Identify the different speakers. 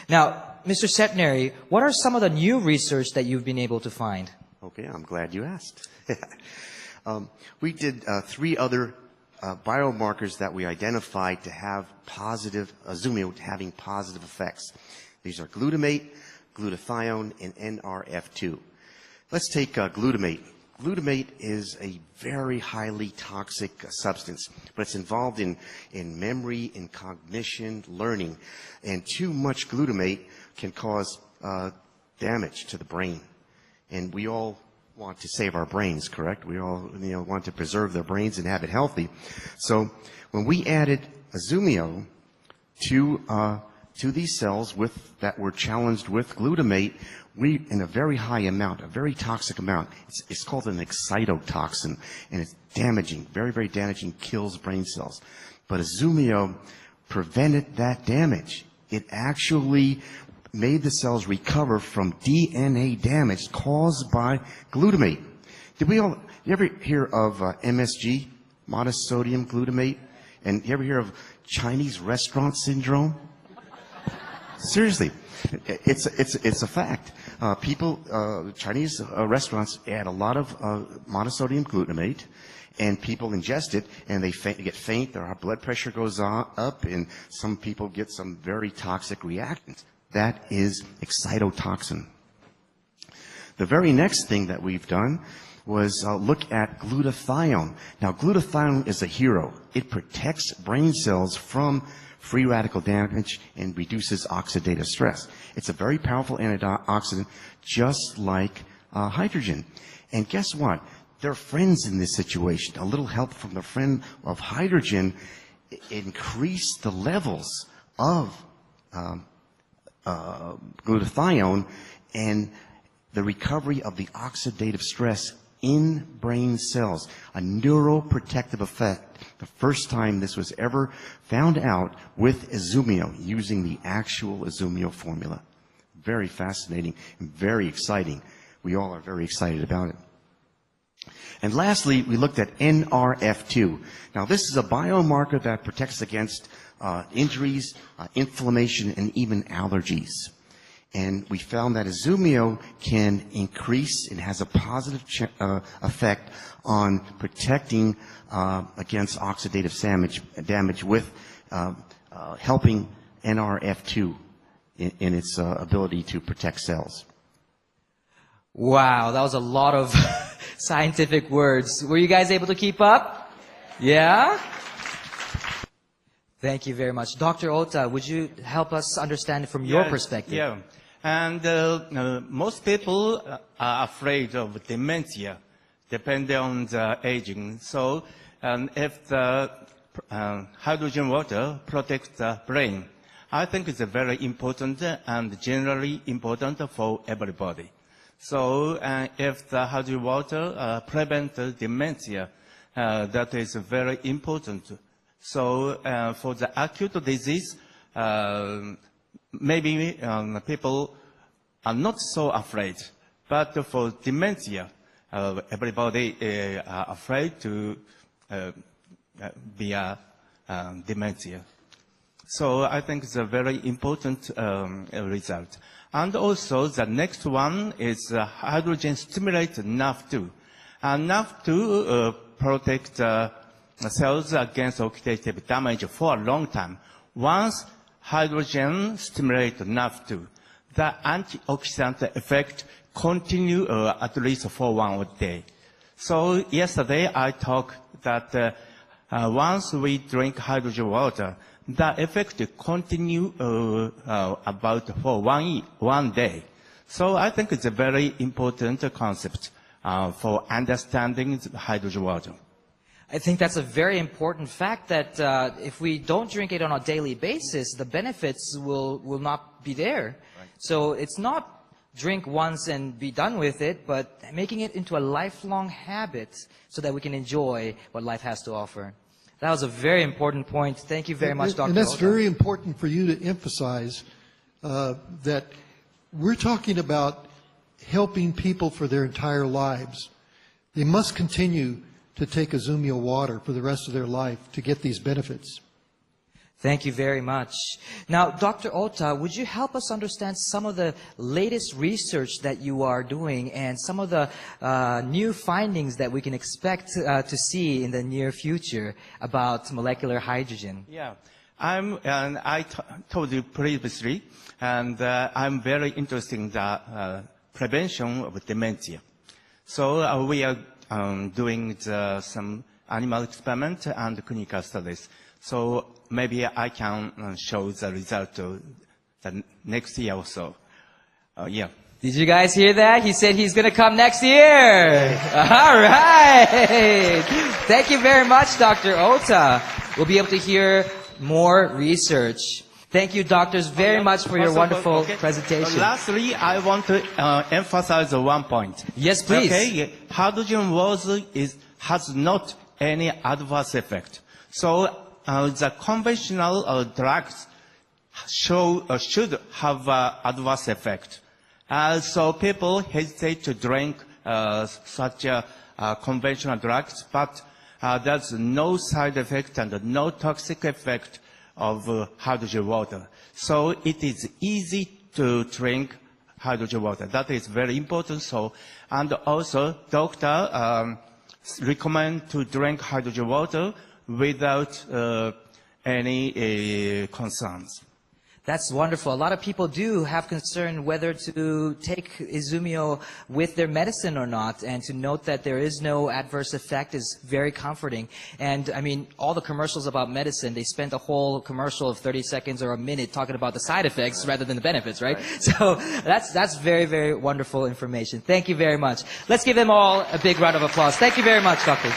Speaker 1: Now, Mr. Setneri, what are some of the new research that you've been able to find?
Speaker 2: Okay, I'm glad you asked. We did 3 other biomarkers that we identified to have positive, Azumio having positive effects. These are glutamate, glutathione, and NRF2. Let's take glutamate. Glutamate is a very highly toxic substance, but it's involved in memory, in cognition, learning. And too much glutamate can cause damage to the brain. And we all want to save our brains, correct? We all want to preserve their brains and have it healthy. So when we added Azumio to these cells that were challenged with glutamate, we, in a very high amount, a very toxic amount, it's called an excitotoxin, and it's damaging, very, very damaging, kills brain cells. But Azumio prevented that damage. It actually made the cells recover from DNA damage caused by glutamate. You ever hear of MSG, modest sodium glutamate? And you ever hear of Chinese restaurant syndrome? Seriously, it's a fact. Chinese restaurants add a lot of monosodium glutamate, and people ingest it, and they get faint, their blood pressure goes up, and some people get some very toxic reactions. That is excitotoxin. The very next thing that we've done was look at glutathione. Now, glutathione is a hero. It protects brain cells from free radical damage and reduces oxidative stress. It's a very powerful antioxidant, just like hydrogen. And guess what? They're friends in this situation. A little help from the friend of hydrogen increased the levels of glutathione and the recovery of the oxidative stress in brain cells, a neuroprotective effect. The first time this was ever found out with Azumio, using the actual Azumio formula. Very fascinating and very exciting. We all are very excited about it. And lastly, we looked at NRF2. Now, this is a biomarker that protects against injuries, inflammation, and even allergies. And we found that Azumio can increase and has a positive effect on protecting against oxidative damage with helping NRF2 in its ability to protect cells.
Speaker 1: Wow, that was a lot of scientific words. Were you guys able to keep up? Yeah? Thank you very much. Dr. Ota, would you help us understand from your perspective?
Speaker 3: Yeah. And most people are afraid of dementia, depending on the aging. So if the hydrogen water protects the brain, I think it's very important and generally important for everybody. So if the hydrogen water prevents dementia, that is very important. So for the acute disease, maybe people are not so afraid. But for dementia, everybody are afraid to be a dementia. So I think it's a very important result. And also the next one is hydrogen stimulate NAF2. And NAF2 protects cells against oxidative damage for a long time. Once hydrogen stimulates NAF2, the antioxidant effect continue at least for 1 day. So yesterday I talked that once we drink hydrogen water, the effect continue about for 1 day. So I think it's a very important concept for understanding hydrogen water.
Speaker 1: I think that's a very important fact that if we don't drink it on a daily basis, the benefits will not be there. Right. So it's not drink once and be done with it, but making it into a lifelong habit so that we can enjoy what life has to offer. That was a very important point. Thank you very much, Dr.
Speaker 4: And that's
Speaker 1: Ota.
Speaker 4: very important for you to emphasize that we're talking about helping people for their entire lives. They must continue to take Azumio water for the rest of their life to get these benefits.
Speaker 1: Thank you very much. Now, Dr. Ota, would you help us understand some of the latest research that you are doing and some of the new findings that we can expect to see in the near future about molecular hydrogen?
Speaker 3: Yeah, and I told you previously, and I'm very interested in the prevention of dementia. So we are doing some animal experiment and clinical studies. So maybe I can show the result the next year or so. Yeah.
Speaker 1: Did you guys hear that? He said he's going to come next year. All right. Thank you very much, Dr. Ota. We'll be able to hear more research. Thank you, doctors, very much for your wonderful presentation.
Speaker 3: Lastly, I want to emphasize one point.
Speaker 1: Yes, please.
Speaker 3: Okay, hydrogen water has not any adverse effect. So the conventional drugs should have adverse effect. So people hesitate to drink such conventional drugs, but there's no side effect and no toxic effect of hydrogen water. So it is easy to drink hydrogen water. That is very important. So, and also doctor recommend to drink hydrogen water without any concerns.
Speaker 1: That's wonderful. A lot of people do have concern whether to take Izumio with their medicine or not, and to note that there is no adverse effect is very comforting. And I mean, all the commercials about medicine, they spend a whole commercial of 30 seconds or a minute talking about the side effects rather than the benefits, right? So that's very, very wonderful information. Thank you very much. Let's give them all a big round of applause. Thank you very much, doctors.